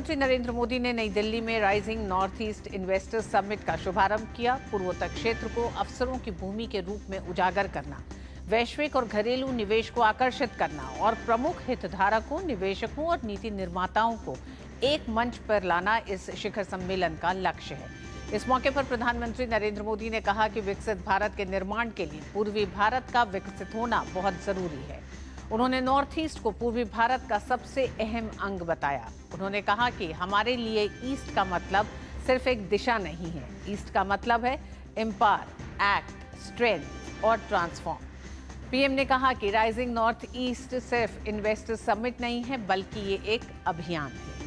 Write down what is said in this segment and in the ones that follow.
प्रधानमंत्री नरेंद्र मोदी ने नई दिल्ली में rising north east investors summit का शुभारंभ किया। पूर्वोत्तर क्षेत्र को अवसरों की भूमि के रूप में उजागर करना, वैश्विक और घरेलू निवेश को आकर्षित करना और प्रमुख हितधारकों, निवेशकों और नीति निर्माताओं को एक मंच पर लाना इस शिखर सम्मेलन का लक्ष्य है। इस मौके पर प्रधानमंत्री नरेंद्र मोदी ने कहा कि विकसित भारत के निर्माण के लिए पूर्वी भारत का विकसित होना बहुत जरूरी है। उन्होंने नॉर्थ ईस्ट को पूर्वी भारत का सबसे अहम अंग बताया। उन्होंने कहा कि हमारे लिए ईस्ट का मतलब सिर्फ एक दिशा नहीं है। ईस्ट का मतलब है एम्पावर, एक्ट, स्ट्रेंथ और ट्रांसफॉर्म। पीएम ने कहा कि राइजिंग नॉर्थ ईस्ट सिर्फ इन्वेस्टर समिट नहीं है, बल्कि ये एक अभियान है।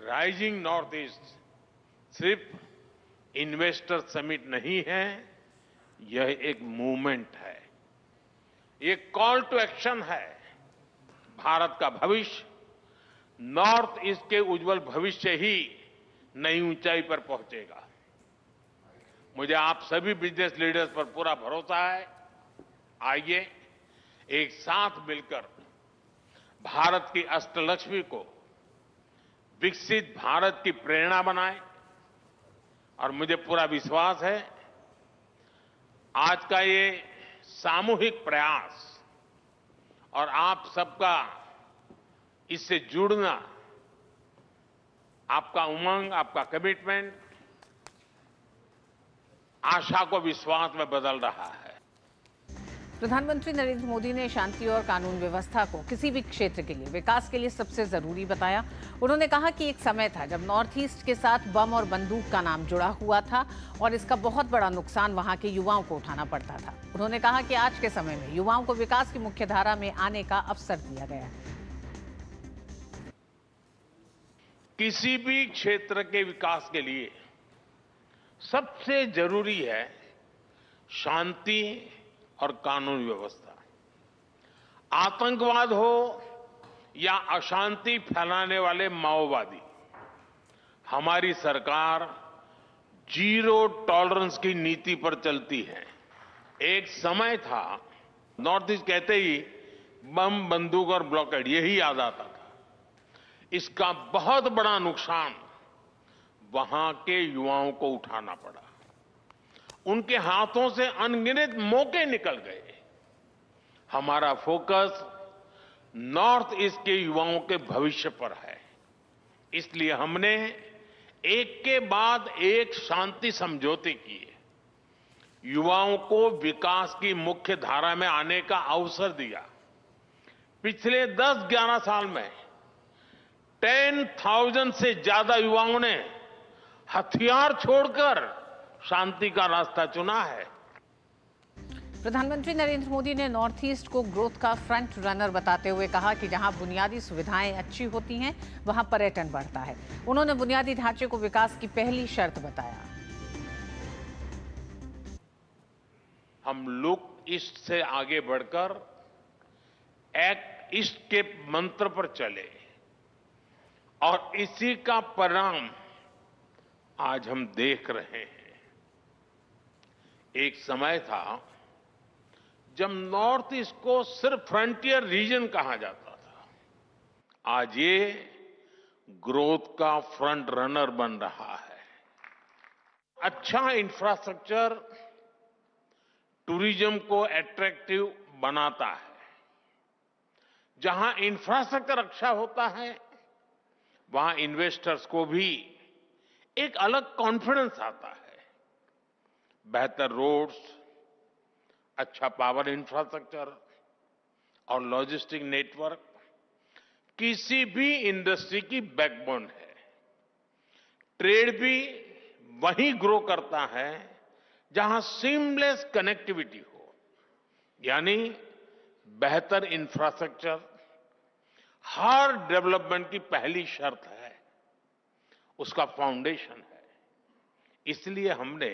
राइजिंग नॉर्थ ईस्ट सिर्फ इन्वेस्टर समिट नहीं है, यह एक मूवमेंट है, ये कॉल टू एक्शन है। भारत का भविष्य नॉर्थ ईस्ट के उज्जवल भविष्य ही नई ऊंचाई पर पहुंचेगा। मुझे आप सभी बिजनेस लीडर्स पर पूरा भरोसा है। आइए एक साथ मिलकर भारत की अष्टलक्ष्मी को विकसित भारत की प्रेरणा बनाएं। और मुझे पूरा विश्वास है आज का ये सामूहिक प्रयास और आप सबका इससे जुड़ना, आपका उमंग, आपका कमिटमेंट आशा को विश्वास में बदल रहा है। प्रधानमंत्री नरेंद्र मोदी ने शांति और कानून व्यवस्था को किसी भी क्षेत्र के लिए, विकास के लिए सबसे जरूरी बताया। उन्होंने कहा कि एक समय था जब नॉर्थ ईस्ट के साथ बम और बंदूक का नाम जुड़ा हुआ था और इसका बहुत बड़ा नुकसान वहां के युवाओं को उठाना पड़ता था। उन्होंने कहा कि आज के समय में युवाओं को विकास की मुख्यधारा में आने का अवसर दिया गया है। किसी भी क्षेत्र के विकास के लिए सबसे जरूरी है शांति और कानून व्यवस्था। आतंकवाद हो या अशांति फैलाने वाले माओवादी, हमारी सरकार जीरो टॉलरेंस की नीति पर चलती है। एक समय था नॉर्थ ईस्ट कहते ही बम, बंदूक और ब्लॉकेड यही याद आता था। इसका बहुत बड़ा नुकसान वहां के युवाओं को उठाना पड़ा। उनके हाथों से अनगिनत मौके निकल गए। हमारा फोकस नॉर्थ ईस्ट के युवाओं के भविष्य पर है। इसलिए हमने एक के बाद एक शांति समझौते किए, युवाओं को विकास की मुख्य धारा में आने का अवसर दिया। पिछले 10-11 साल में 10,000 से ज्यादा युवाओं ने हथियार छोड़कर शांति का रास्ता चुना है। प्रधानमंत्री नरेंद्र मोदी ने नॉर्थ ईस्ट को ग्रोथ का फ्रंट रनर बताते हुए कहा कि जहां बुनियादी सुविधाएं अच्छी होती हैं, वहां पर्यटन बढ़ता है। उन्होंने बुनियादी ढांचे को विकास की पहली शर्त बताया। हम लुक ईस्ट से आगे बढ़कर एक्ट ईस्ट के मंत्र पर चले और इसी का परिणाम आज हम देख रहे हैं। एक समय था जब नॉर्थ ईस्ट को सिर्फ फ्रंटियर रीजन कहा जाता था। आज ये ग्रोथ का फ्रंट रनर बन रहा है। अच्छा इंफ्रास्ट्रक्चर टूरिज्म को अट्रैक्टिव बनाता है। जहां इंफ्रास्ट्रक्चर अच्छा होता है, वहां इन्वेस्टर्स को भी एक अलग कॉन्फिडेंस आता है। बेहतर रोड्स, अच्छा पावर इंफ्रास्ट्रक्चर और लॉजिस्टिक नेटवर्क किसी भी इंडस्ट्री की बैकबोन है। ट्रेड भी वहीं ग्रो करता है जहां सीमलेस कनेक्टिविटी हो, यानी बेहतर इंफ्रास्ट्रक्चर हर डेवलपमेंट की पहली शर्त है, उसका फाउंडेशन है। इसलिए हमने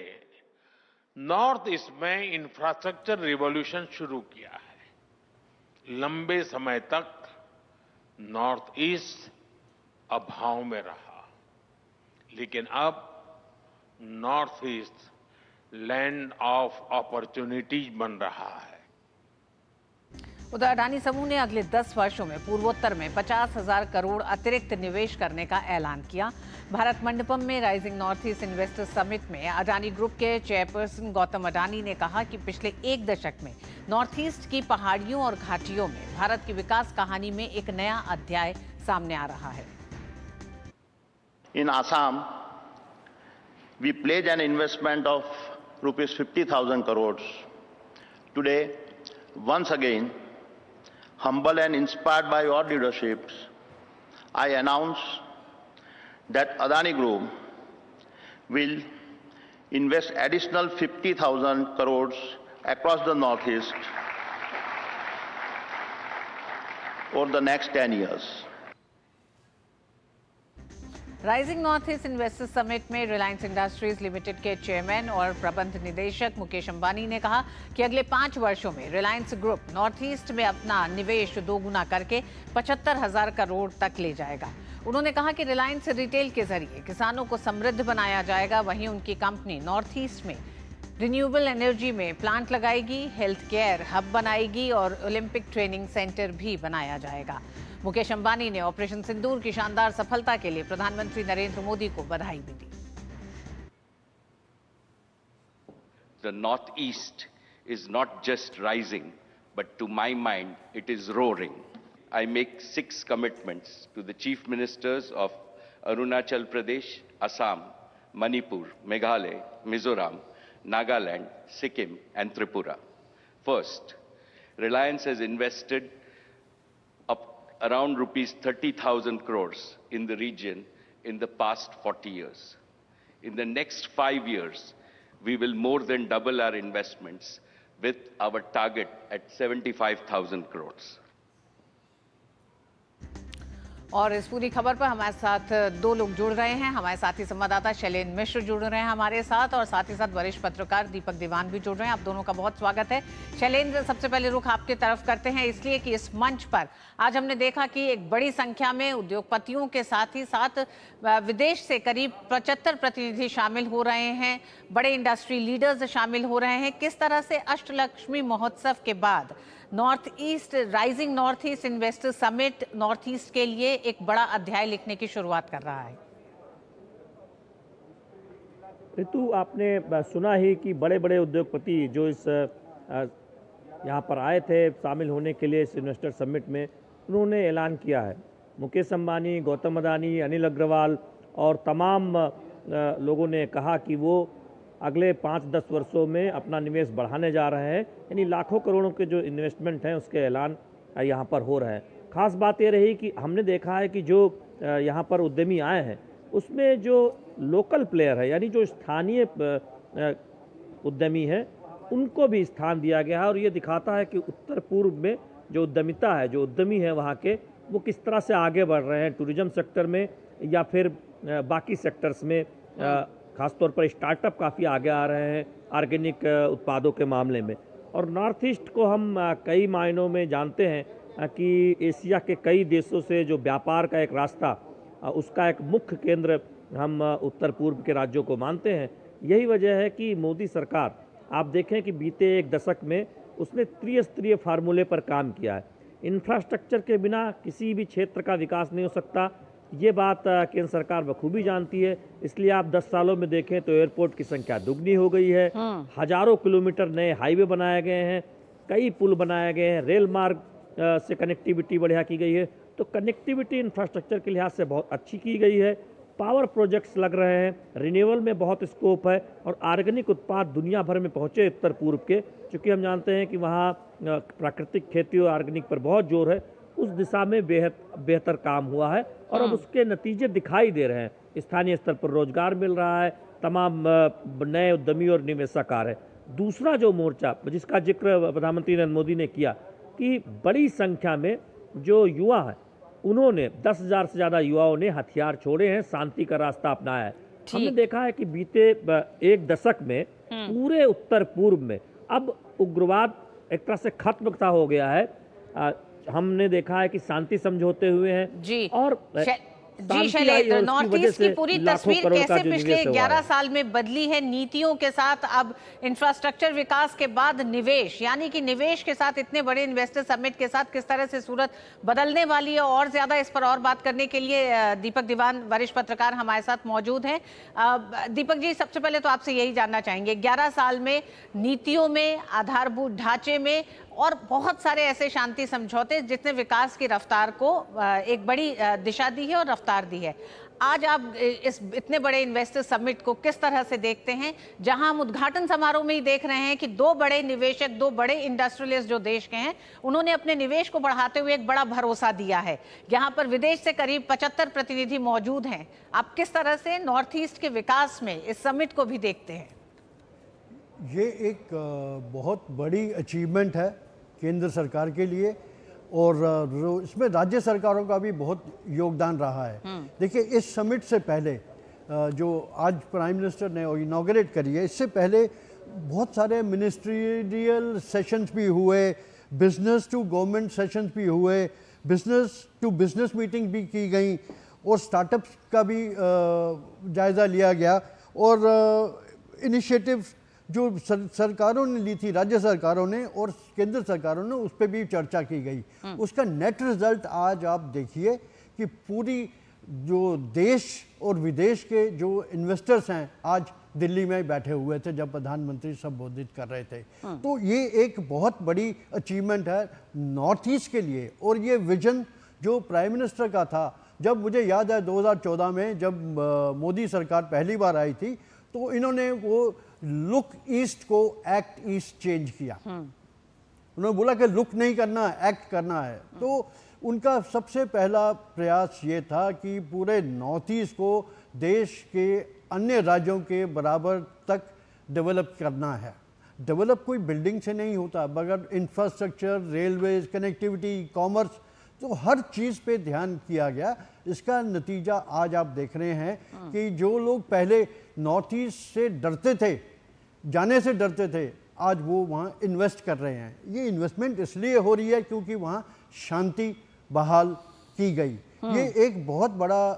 नॉर्थ ईस्ट में इंफ्रास्ट्रक्चर रिवॉल्यूशन शुरू किया है। लंबे समय तक नॉर्थ ईस्ट अभाव में रहा, लेकिन अब north east land of opportunities बन रहा है। उधर अडानी समूह ने अगले 10 वर्षों में पूर्वोत्तर में 50,000 करोड़ अतिरिक्त निवेश करने का ऐलान किया। भारत मंडपम में rising north east investors summit में अडानी ग्रुप के चेयरपर्सन गौतम अडानी ने कहा कि पिछले एक दशक में नॉर्थ ईस्ट की पहाड़ियों और घाटियों में भारत की विकास कहानी में एक नया अध्याय सामने आ रहा है। In Assam, we pledge an investment of rupees 50,000 crores. Today, once again, humble and inspired by your leaderships, I announce that Adani Group will invest additional 50,000 crores across the Northeast over the next 10 years. Rising north east investors summit में Reliance industries limited के chairman और प्रबंध निदेशक मुकेश अंबानी ने कहा कि अगले 5 वर्षों में रिलायंस ग्रुप नॉर्थ ईस्ट में अपना निवेश दोगुना करके 75,000 करोड़ तक ले जाएगा। उन्होंने कहा कि रिलायंस रिटेल के जरिए किसानों को समृद्ध बनाया जाएगा। वहीं उनकी कंपनी नॉर्थ ईस्ट में रिन्यूएबल एनर्जी में प्लांट लगाएगी, हेल्थ केयर हब बनाएगी और ओलंपिक ट्रेनिंग सेंटर भी बनाया जाएगा। मुकेश अंबानी ने ऑपरेशन सिंदूर की शानदार सफलता के लिए प्रधानमंत्री नरेंद्र मोदी को बधाई भी दी। The Northeast is not just rising, but to my mind, it is roaring. I make 6 commitments to the Chief Ministers of Arunachal Pradesh, Assam, Manipur, Meghalaya, Mizoram, Nagaland, Sikkim, and Tripura. First, Reliance has invested around rupees 30,000 crores in the region in the past 40 years. In the next 5 years, we will more than double our investments with our target at 75,000 crores. और इस पूरी खबर पर हमारे साथ 2 लोग जुड़ रहे हैं। हमारे साथी संवाददाता शैलेंद्र मिश्र जुड़ रहे हैं हमारे साथ और साथ ही साथ वरिष्ठ पत्रकार दीपक दीवान भी जुड़ रहे हैं। आप दोनों का बहुत स्वागत है। शैलेंद्र, सबसे पहले रुख आपके तरफ करते हैं, इसलिए कि इस मंच पर आज हमने देखा कि एक बड़ी संख्या में उद्योगपतियों के साथ ही साथ विदेश से करीब 75 प्रतिनिधि शामिल हो रहे हैं, बड़े इंडस्ट्री लीडर्स शामिल हो रहे हैं। किस तरह से अष्टलक्ष्मी महोत्सव के बाद north east rising north east investor summit north east के लिए एक बड़ा अध्याय लिखने की शुरुआत कर रहा है? ऋतु, आपने सुना ही कि बड़े बड़े उद्योगपति जो इस यहाँ पर आए थे शामिल होने के लिए इस इन्वेस्टर समिट में, उन्होंने ऐलान किया है। मुकेश अंबानी, गौतम अडानी, अनिल अग्रवाल और तमाम लोगों ने कहा कि वो अगले 5-10 वर्षों में अपना निवेश बढ़ाने जा रहे हैं। यानी लाखों करोड़ों के जो इन्वेस्टमेंट हैं उसके ऐलान यहाँ पर हो रहे हैं। खास बात ये रही कि हमने देखा है कि जो यहाँ पर उद्यमी आए हैं उसमें जो लोकल प्लेयर है, यानी जो स्थानीय उद्यमी हैं, उनको भी स्थान दिया गया है। और ये दिखाता है कि उत्तर पूर्व में जो उद्यमिता है, जो उद्यमी है वहाँ के, वो किस तरह से आगे बढ़ रहे हैं टूरिज्म सेक्टर में या फिर बाकी सेक्टर्स में। खासतौर पर स्टार्टअप काफ़ी आगे आ रहे हैं ऑर्गेनिक उत्पादों के मामले में। और नॉर्थ ईस्ट को हम कई मायनों में जानते हैं कि एशिया के कई देशों से जो व्यापार का एक रास्ता, उसका एक मुख्य केंद्र हम उत्तर पूर्व के राज्यों को मानते हैं। यही वजह है कि मोदी सरकार, आप देखें कि बीते एक दशक में उसने त्रिस्तरीय फार्मूले पर काम किया है। इंफ्रास्ट्रक्चर के बिना किसी भी क्षेत्र का विकास नहीं हो सकता, ये बात केंद्र सरकार बखूबी जानती है। इसलिए आप 10 सालों में देखें तो एयरपोर्ट की संख्या दुगनी हो गई है, हजारों किलोमीटर नए हाईवे बनाए गए हैं, कई पुल बनाए गए हैं, रेल मार्ग से कनेक्टिविटी बढ़िया की गई है। तो कनेक्टिविटी इंफ्रास्ट्रक्चर के लिहाज से बहुत अच्छी की गई है। पावर प्रोजेक्ट्स लग रहे हैं, रिन्यूएबल में बहुत स्कोप है और ऑर्गेनिक उत्पाद दुनिया भर में पहुँचे उत्तर पूर्व के, चूँकि हम जानते हैं कि वहाँ प्राकृतिक खेती और ऑर्गेनिक पर बहुत जोर है। उस दिशा में बेहतर काम हुआ है और अब उसके नतीजे दिखाई दे रहे हैं। स्थानीय स्तर पर रोजगार मिल रहा है, तमाम नए उद्यमी और निवेशक आ रहे हैं। दूसरा जो मोर्चा जिसका जिक्र प्रधानमंत्री नरेंद्र मोदी ने किया कि बड़ी संख्या में जो युवा हैं, उन्होंने 10,000 से ज़्यादा युवाओं ने हथियार छोड़े हैं, शांति का रास्ता अपनाया है। हमने देखा है कि बीते एक दशक में पूरे उत्तर पूर्व में अब उग्रवाद एक तरह से खत्म सा हो गया है। हमने देखा है कि शांति समझौते हुए हैं जी। और जी शांति आई शैलेंद्र, और नॉर्थ उसकी वजह ईस्ट की से पूरी लाखों तस्वीर करोड़ का कैसे जो पिछले निवेश हुआ 11 है। साल में बदली है नीतियों के साथ? अब इंफ्रास्ट्रक्चर विकास के बाद निवेश, यानी कि निवेश के साथ इतने बड़े इन्वेस्टर समिट के साथ किस तरह से सूरत बदलने वाली है, और ज्यादा इस पर और बात करने के लिए दीपक दीवान वरिष्ठ पत्रकार हमारे साथ मौजूद हैं। दीपक जी, सबसे पहले तो आपसे यही जानना चाहेंगे, 11 साल में नीतियों में, आधारभूत ढांचे में और बहुत सारे ऐसे शांति समझौते जिसने विकास की रफ्तार को एक बड़ी दिशा दी है और रफ्तार दी है, आज आप इस इतने बड़े इन्वेस्टर समिट को किस तरह से देखते हैं, जहां हम उद्घाटन समारोह में ही देख रहे हैं कि दो बड़े निवेशक, दो बड़े इंडस्ट्रियलिस्ट जो देश के हैं, उन्होंने अपने निवेश को बढ़ाते हुए एक बड़ा भरोसा दिया है। यहां पर विदेश से करीब 75 प्रतिनिधि मौजूद हैं। आप किस तरह से नॉर्थ ईस्ट के विकास में इस समिट को भी देखते हैं? ये एक बहुत बड़ी अचीवमेंट है केंद्र सरकार के लिए, और इसमें राज्य सरकारों का भी बहुत योगदान रहा है। देखिए, इस समिट से पहले जो आज प्राइम मिनिस्टर ने इनॉग्रेट करी है, इससे पहले बहुत सारे मिनिस्ट्रियल सेशंस भी हुए, बिजनेस टू गवर्नमेंट सेशंस भी हुए, बिजनेस टू बिजनेस मीटिंग भी की गई, और स्टार्टअप्स का भी जायज़ा लिया गया, और इनिशिएटिव्स जो सरकारों ने ली थी, राज्य सरकारों ने और केंद्र सरकारों ने, उस पर भी चर्चा की गई। उसका नेट रिजल्ट आज आप देखिए कि पूरी जो देश और विदेश के जो इन्वेस्टर्स हैं आज दिल्ली में बैठे हुए थे जब प्रधानमंत्री संबोधित कर रहे थे। तो ये एक बहुत बड़ी अचीवमेंट है नॉर्थ ईस्ट के लिए, और ये विजन जो प्राइम मिनिस्टर का था, जब मुझे याद है 2014 में जब मोदी सरकार पहली बार आई थी, तो इन्होंने वो लुक ईस्ट को एक्ट ईस्ट चेंज किया। उन्होंने बोला कि लुक नहीं करना, एक्ट करना है। तो उनका सबसे पहला प्रयास ये था कि पूरे नॉर्थ ईस्ट को देश के अन्य राज्यों के बराबर तक डेवलप करना है। डेवलप कोई बिल्डिंग से नहीं होता, मगर इंफ्रास्ट्रक्चर, रेलवेज, कनेक्टिविटी, कॉमर्स, तो हर चीज़ पे ध्यान किया गया। इसका नतीजा आज आप देख रहे हैं कि जो लोग पहले नॉर्थ ईस्ट से डरते थे, जाने से डरते थे, आज वो वहाँ इन्वेस्ट कर रहे हैं। ये इन्वेस्टमेंट इसलिए हो रही है क्योंकि वहाँ शांति बहाल की गई। ये एक बहुत बड़ा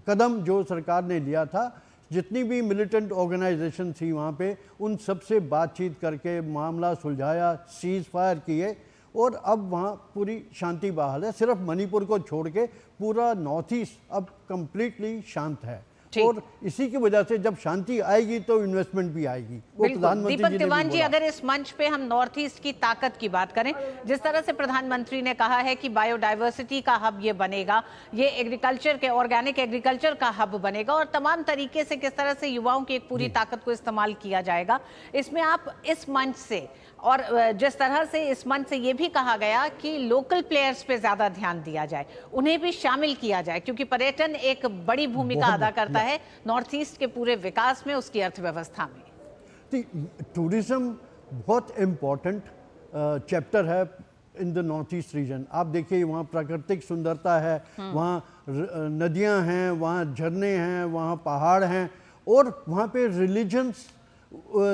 कदम जो सरकार ने लिया था। जितनी भी मिलिटेंट ऑर्गेनाइजेशन थी वहाँ पे, उन सब से बातचीत करके मामला सुलझाया, सीज फायर किए, और अब वहाँ पूरी शांति बहाल है। सिर्फ मणिपुर को छोड़ के पूरा नॉर्थ ईस्ट अब कंप्लीटली शांत है, और इसी की वजह से जब शांति आएगी तो इन्वेस्टमेंट भी आएगी। वो प्रधानमंत्री दीपक दीवान जी, बोला। अगर इस मंच पे हम नॉर्थ ईस्ट की ताकत की बात करें, जिस तरह से प्रधानमंत्री ने कहा है कि बायोडायवर्सिटी का हब ये बनेगा, ये एग्रीकल्चर के, ऑर्गेनिक एग्रीकल्चर का हब बनेगा, और तमाम तरीके से किस तरह से युवाओं की एक पूरी ताकत को इस्तेमाल किया जाएगा, इसमें आप इस मंच से, और जिस तरह से इस मंच से ये भी कहा गया कि लोकल प्लेयर्स पे ज्यादा ध्यान दिया जाए, उन्हें भी शामिल किया जाए, क्योंकि पर्यटन एक बड़ी भूमिका अदा करता है नॉर्थ ईस्ट के पूरे विकास में, उसकी अर्थव्यवस्था में। टूरिज्म बहुत इम्पोर्टेंट चैप्टर है in the north east region. आप देखिए, वहाँ प्राकृतिक सुंदरता है, वहाँ नदियाँ हैं, वहाँ झरने हैं, वहाँ पहाड़ हैं, और वहाँ पे रिलीजन्स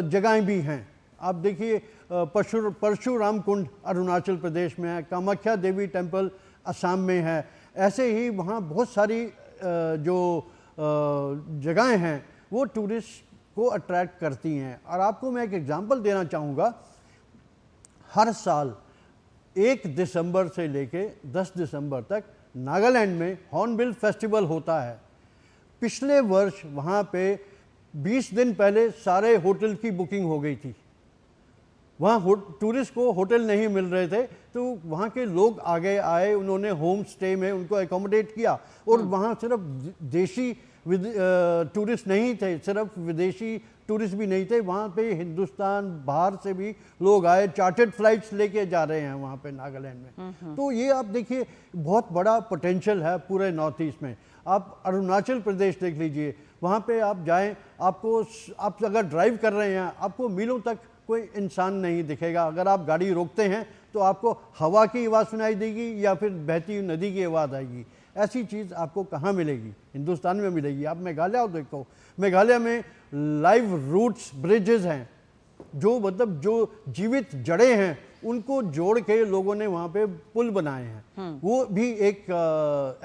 जगहें भी हैं। आप देखिए, परशुराम कुंड अरुणाचल प्रदेश में है, कामाख्या देवी टेम्पल असम में है। ऐसे ही वहाँ बहुत सारी जो जगहें हैं वो टूरिस्ट को अट्रैक्ट करती हैं। और आपको मैं एक एग्जांपल देना चाहूँगा। हर साल 1 दिसंबर से लेके 10 दिसंबर तक नागालैंड में हॉर्नबिल फेस्टिवल होता है। पिछले वर्ष वहाँ पे 20 दिन पहले सारे होटल की बुकिंग हो गई थी। वहाँ टूरिस्ट को होटल नहीं मिल रहे थे, तो वहाँ के लोग आगे आए, उन्होंने होम स्टे में उनको एकोमोडेट किया, और वहाँ सिर्फ देशी टूरिस्ट नहीं थे, सिर्फ विदेशी टूरिस्ट भी नहीं थे, वहाँ पे हिंदुस्तान बाहर से भी लोग आए, चार्टर्ड फ्लाइट्स लेके जा रहे हैं वहाँ पे नागालैंड में। तो ये आप देखिए, बहुत बड़ा पोटेंशियल है पूरे नॉर्थ ईस्ट में। आप अरुणाचल प्रदेश देख लीजिए, वहाँ पे आप जाएं, आप अगर ड्राइव कर रहे हैं, आपको मीलों तक कोई इंसान नहीं दिखेगा। अगर आप गाड़ी रोकते हैं तो आपको हवा की आवाज़ सुनाई देगी या फिर बहती हुई नदी की आवाज़ आएगी। ऐसी चीज़ आपको कहाँ मिलेगी? हिंदुस्तान में मिलेगी। आप मेघालय देखो, मेघालय में लाइव रूट्स ब्रिजेस हैं, जो मतलब जो जीवित जड़ें हैं उनको जोड़ के लोगों ने वहाँ पे पुल बनाए हैं। वो भी एक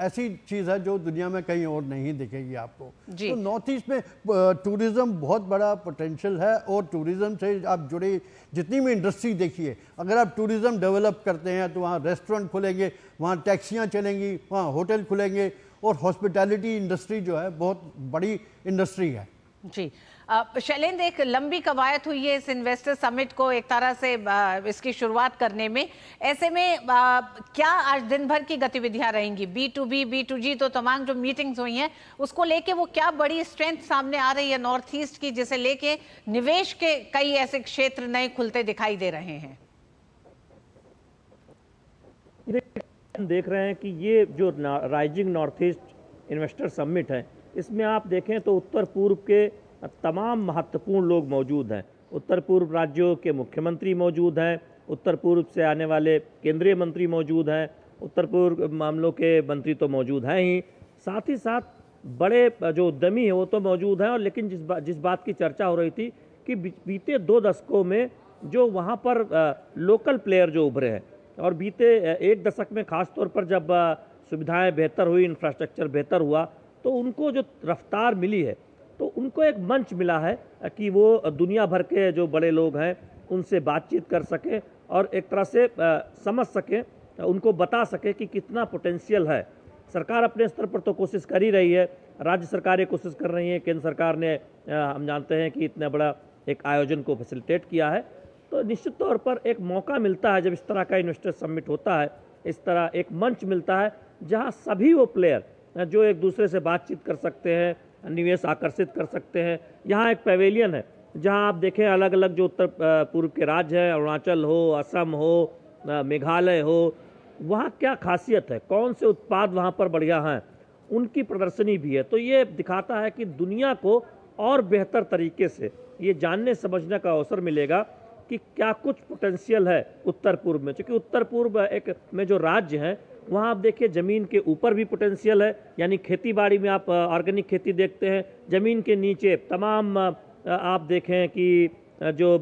ऐसी चीज़ है जो दुनिया में कहीं और नहीं दिखेगी आपको। तो नॉर्थ ईस्ट में टूरिज्म बहुत बड़ा पोटेंशियल है, और टूरिज्म से आप जुड़े जितनी भी इंडस्ट्री देखिए, अगर आप टूरिज्म डेवलप करते हैं तो वहाँ रेस्टोरेंट खुलेंगे, वहाँ टैक्सियाँ चलेंगी, वहाँ होटल खुलेंगे, और हॉस्पिटैलिटी इंडस्ट्री जो है बहुत बड़ी इंडस्ट्री है। जी शैलेंद्र, एक लंबी कवायद हुई है इस इन्वेस्टर समिट को एक तरह से इसकी शुरुआत करने में। ऐसे में क्या आज दिन भर की गतिविधियां रहेंगी? B2B, B2G तो तमाम जो मीटिंग्स हुई हैं उसको लेके वो क्या बड़ी स्ट्रेंथ सामने आ रही है नॉर्थ ईस्ट की, जिसे लेके निवेश के कई ऐसे क्षेत्र नए खुलते दिखाई दे रहे हैं? देख रहे हैं कि ये जो rising north east investor summit है, इसमें आप देखें तो उत्तर पूर्व के तमाम महत्वपूर्ण लोग मौजूद हैं। उत्तर पूर्व राज्यों के मुख्यमंत्री मौजूद हैं, उत्तर पूर्व से आने वाले केंद्रीय मंत्री मौजूद हैं, उत्तर पूर्व मामलों के मंत्री तो मौजूद हैं ही, साथ ही साथ बड़े जो उद्यमी हैं वो तो मौजूद हैं। और लेकिन जिस बात की चर्चा हो रही थी कि बीते 2 दशकों में जो वहाँ पर लोकल प्लेयर जो उभरे हैं, और बीते 1 दशक में खास तौर पर जब सुविधाएं बेहतर हुई, इंफ्रास्ट्रक्चर बेहतर हुआ, तो उनको जो रफ्तार मिली है, तो उनको एक मंच मिला है कि वो दुनिया भर के जो बड़े लोग हैं उनसे बातचीत कर सकें और एक तरह से समझ सकें, उनको बता सकें कि कितना पोटेंशियल है। सरकार अपने स्तर पर तो कोशिश कर ही रही है, राज्य सरकारें कोशिश कर रही हैं, केंद्र सरकार ने हम जानते हैं कि इतना बड़ा एक आयोजन को फैसिलिटेट किया है। तो निश्चित तौर पर एक मौका मिलता है जब इस तरह का इन्वेस्टर समिट होता है, इस तरह एक मंच मिलता है जहां सभी वो प्लेयर जो एक दूसरे से बातचीत कर सकते हैं, निवेश आकर्षित कर सकते हैं। यहाँ एक पैवेलियन है जहाँ आप देखें अलग अलग जो उत्तर पूर्व के राज्य हैं, अरुणाचल हो, असम हो, मेघालय हो, वहाँ क्या खासियत है, कौन से उत्पाद वहाँ पर बढ़िया हैं, उनकी प्रदर्शनी भी है। तो ये दिखाता है कि दुनिया को और बेहतर तरीके से ये जानने समझने का अवसर मिलेगा कि क्या कुछ पोटेंशियल है उत्तर पूर्व में। क्योंकि उत्तर पूर्व एक में जो राज्य हैं वहाँ आप देखिए ज़मीन के ऊपर भी पोटेंशियल है, यानी खेती बाड़ी में आप ऑर्गेनिक खेती देखते हैं, ज़मीन के नीचे तमाम आप देखें कि जो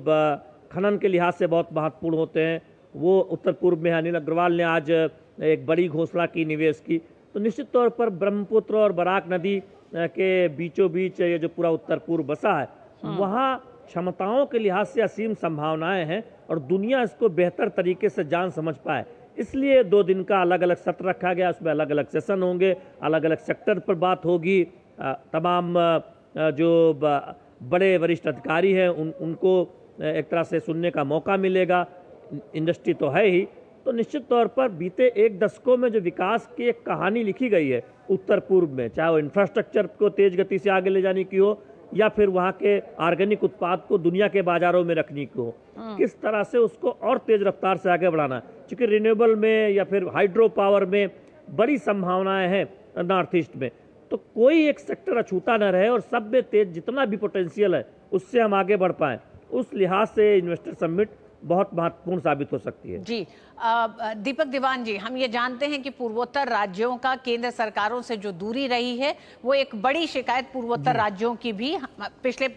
खनन के लिहाज से बहुत महत्वपूर्ण होते हैं वो उत्तर पूर्व में है। अनिल अग्रवाल ने आज एक बड़ी घोषणा की निवेश की। तो निश्चित तौर पर ब्रह्मपुत्र और बराक नदी के बीचों बीच ये जो पूरा उत्तर पूर्व बसा है, वहाँ क्षमताओं के लिहाज से असीम संभावनाएं हैं और दुनिया इसको बेहतर तरीके से जान समझ पाए। इसलिए 2 दिन का अलग अलग सत्र रखा गया, उसमें अलग अलग सेशन होंगे, अलग अलग सेक्टर पर बात होगी, तमाम जो बड़े वरिष्ठ अधिकारी हैं उनको एक तरह से सुनने का मौका मिलेगा। इंडस्ट्री तो है ही, तो निश्चित तौर पर बीते 1 दशकों में जो विकास की एक कहानी लिखी गई है उत्तर पूर्व में, चाहे वो इंफ्रास्ट्रक्चर को तेज गति से आगे ले जाने की हो या फिर वहाँ के ऑर्गेनिक उत्पाद को दुनिया के बाजारों में रखने की हो, किस तरह से उसको और तेज रफ्तार से आगे बढ़ाना है। क्योंकि रिन्यूएबल में या फिर हाइड्रो पावर में बड़ी संभावनाएं हैं नॉर्थ ईस्ट में, तो कोई एक सेक्टर अछूता न रहे और सब में तेज जितना भी पोटेंशियल है उससे हम आगे बढ़ पाएँ। उस लिहाज से इन्वेस्टर समिट बहुत महत्वपूर्ण साबित हो सकती है। जी दीपक दीवान जी, हम ये जानते हैं कि पूर्वोत्तर राज्यों का केंद्र सरकारों से जो दूरी रही है वो एक बड़ी शिकायत पूर्वोत्तर राज्यों की भी पिछले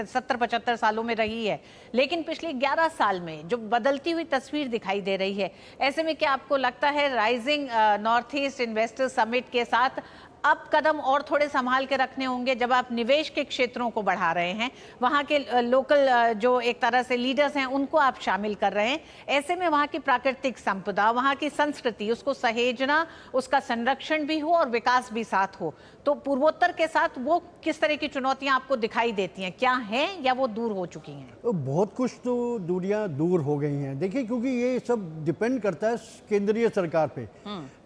70-75 सालों में रही है, लेकिन पिछले 11 साल में जो बदलती हुई तस्वीर दिखाई दे रही है, ऐसे में क्या आपको लगता है rising north east investor summit के साथ अब कदम और थोड़े संभाल के रखने होंगे? जब आप निवेश के क्षेत्रों को बढ़ा रहे हैं, वहाँ के लोकल जो एक तरह से लीडर्स हैं उनको आप शामिल कर रहे हैं, ऐसे में वहाँ की प्राकृतिक संपदा, वहाँ की संस्कृति, उसको सहेजना, उसका संरक्षण भी हो और विकास भी साथ हो, तो पूर्वोत्तर के साथ वो किस तरह की चुनौतियां आपको दिखाई देती हैं? क्या हैं या वो दूर हो चुकी हैं? तो बहुत कुछ तो दूरियां दूर हो गई हैं। देखिए, क्योंकि ये सब डिपेंड करता है केंद्रीय सरकार पे।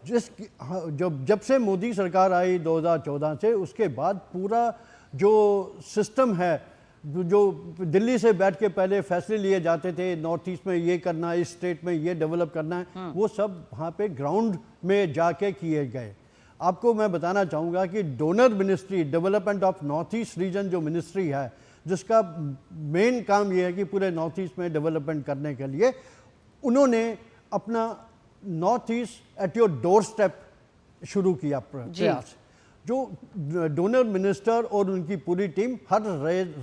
जब से मोदी सरकार आई 2014 से, उसके बाद पूरा जो सिस्टम है, जो दिल्ली से बैठ के पहले फैसले लिए जाते थे, नॉर्थ ईस्ट में ये करना है, इस स्टेट में ये डेवलप करना है, वो सब वहाँ पे ग्राउंड में जाके किए गए। आपको मैं बताना चाहूँगा कि donor ministry, development of north east region जो मिनिस्ट्री है, जिसका मेन काम ये है कि पूरे नॉर्थ ईस्ट में डेवलपमेंट करने के लिए उन्होंने अपना north east at your door step शुरू किया प्रयास। जो डोनर मिनिस्टर और उनकी पूरी टीम हर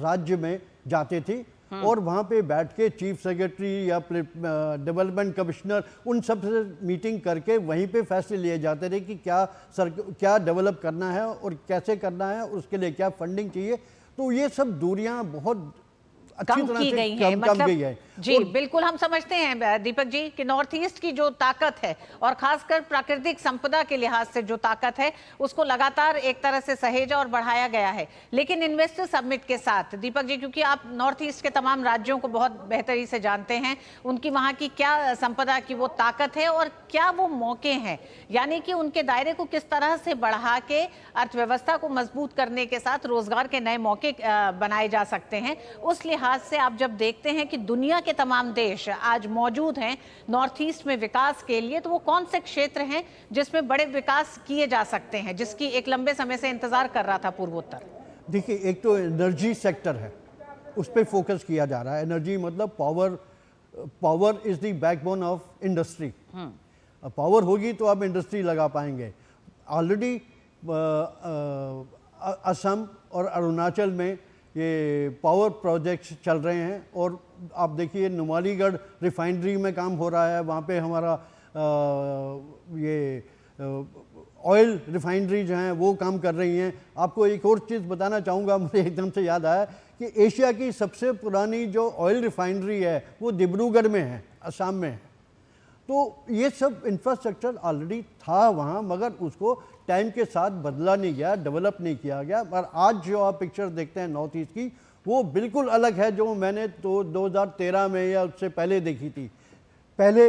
राज्य में जाते थे और वहाँ पे बैठ के चीफ सेक्रेटरी या डेवलपमेंट कमिश्नर उन सब से मीटिंग करके वहीं पे फैसले लिए जाते थे कि क्या डेवलप करना है और कैसे करना है, उसके लिए क्या फंडिंग चाहिए। तो ये सब दूरियां बहुत अच्छी तरह से कम गई है। जी बिल्कुल, हम समझते हैं दीपक जी कि नॉर्थ ईस्ट की जो ताकत है और खासकर प्राकृतिक संपदा के लिहाज से जो ताकत है उसको लगातार एक तरह से सहेजा और बढ़ाया गया है। लेकिन इन्वेस्टर समिट के साथ दीपक जी, क्योंकि आप नॉर्थ ईस्ट के तमाम राज्यों को बहुत बेहतरी से जानते हैं, उनकी वहां की क्या संपदा की वो ताकत है और क्या वो मौके हैं, यानी कि उनके दायरे को किस तरह से बढ़ा के अर्थव्यवस्था को मजबूत करने के साथ रोजगार के नए मौके बनाए जा सकते हैं। उस लिहाज से आप जब देखते हैं कि दुनिया के तमाम देश आज मौजूद हैं नॉर्थ ईस्ट में विकास के लिए, तो वो कौन से क्षेत्र हैं जिसमें बड़े विकास किए जा सकते हैं, जिसकी एक लंबे समय से इंतजार कर रहा था पूर्वोत्तर? देखिए, एक तो एनर्जी सेक्टर है, उस पर फोकस किया जा रहा है। एनर्जी मतलब power is the backbone of industry. Power होगी तो आप इंडस्ट्री लगा पाएंगे। ऑलरेडी असम और अरुणाचल में ये पावर प्रोजेक्ट्स चल रहे हैं और आप देखिए नुमालीगढ़ रिफाइनरी में काम हो रहा है, वहाँ पे हमारा ये ऑयल रिफाइनरी जो हैं वो काम कर रही हैं। आपको एक और चीज़ बताना चाहूँगा, मुझे एकदम से याद आया कि एशिया की सबसे पुरानी जो ऑयल रिफाइनरी है वो डिब्रूगढ़ में है, असम में है। तो ये सब इंफ्रास्ट्रक्चर ऑलरेडी था वहाँ, मगर उसको टाइम के साथ बदला नहीं गया, डेवलप नहीं किया गया। पर आज जो आप पिक्चर देखते हैं नॉर्थ ईस्ट की, वो बिल्कुल अलग है जो मैंने तो 2013 में या उससे पहले देखी थी। पहले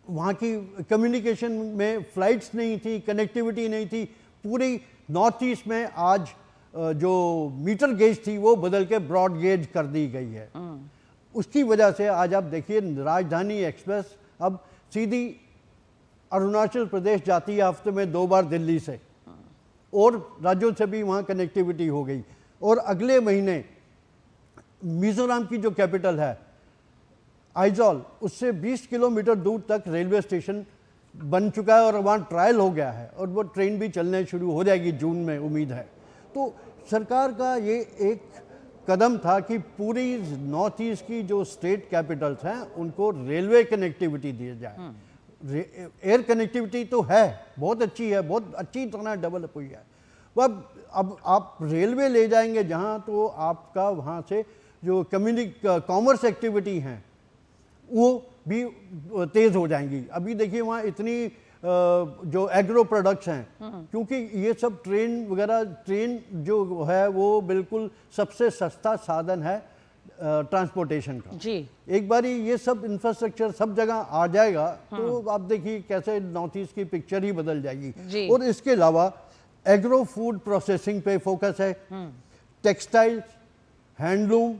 वहाँ की कम्युनिकेशन में फ्लाइट्स नहीं थी, कनेक्टिविटी नहीं थी। पूरी नॉर्थ ईस्ट में आज जो मीटर गेज थी वो बदल के ब्रॉड गेज कर दी गई है। उसकी वजह से आज आप देखिए राजधानी एक्सप्रेस अब सीधी अरुणाचल प्रदेश जाती है हफ्ते में 2 बार दिल्ली से, और राज्यों से भी वहाँ कनेक्टिविटी हो गई। और अगले महीने मिजोरम की जो कैपिटल है आइजॉल, उससे 20 किलोमीटर दूर तक रेलवे स्टेशन बन चुका है और वहाँ ट्रायल हो गया है और वो ट्रेन भी चलने शुरू हो जाएगी जून में, उम्मीद है। तो सरकार का ये एक कदम था कि पूरी नॉर्थ ईस्ट की जो स्टेट कैपिटल्स हैं उनको रेलवे कनेक्टिविटी दी जाए। एयर कनेक्टिविटी तो है, बहुत अच्छी है, बहुत अच्छी तरह डेवलप हुई है। अब आप रेलवे ले जाएंगे जहाँ, तो आपका वहाँ से जो कॉमर्स एक्टिविटी हैं वो भी तेज़ हो जाएंगी। अभी देखिए वहाँ इतनी जो एग्रो प्रोडक्ट्स हैं, क्योंकि ये सब ट्रेन जो है वो बिल्कुल सबसे सस्ता साधन है ट्रांसपोर्टेशन का जी। एक बारी ये सब इंफ्रास्ट्रक्चर सब जगह आ जाएगा तो आप देखिए कैसे नॉर्थ ईस्ट की पिक्चर ही बदल जाएगी। और इसके अलावा एग्रो फूड प्रोसेसिंग पे फोकस है, टेक्सटाइल्स, हैंडलूम,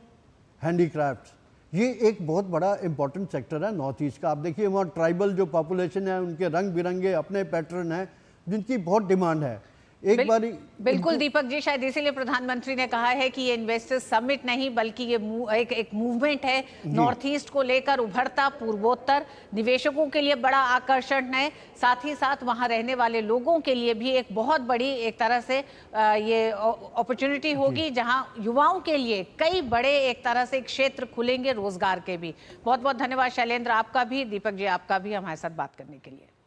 हैंडीक्राफ्ट्स, ये एक बहुत बड़ा इंपॉर्टेंट सेक्टर है नॉर्थ ईस्ट का। आप देखिए वहाँ ट्राइबल जो पॉपुलेशन है उनके रंग बिरंगे अपने पैटर्न हैं जिनकी बहुत डिमांड है। बिल्कुल दीपक जी, शायद इसीलिए प्रधानमंत्री ने कहा है कि ये इन्वेस्टर्स समिट नहीं बल्कि ये एक मूवमेंट है नॉर्थ ईस्ट को लेकर उभरता पूर्वोत्तर, निवेशकों के लिए बड़ा आकर्षण है, साथ ही साथ वहां रहने वाले लोगों के लिए भी एक बहुत बड़ी एक तरह से ये अपॉर्चुनिटी होगी जहां युवाओं के लिए कई बड़े एक तरह से क्षेत्र खुलेंगे रोजगार के भी। बहुत बहुत धन्यवाद शैलेंद्र आपका भी, दीपक जी आपका भी हमारे साथ बात करने के लिए।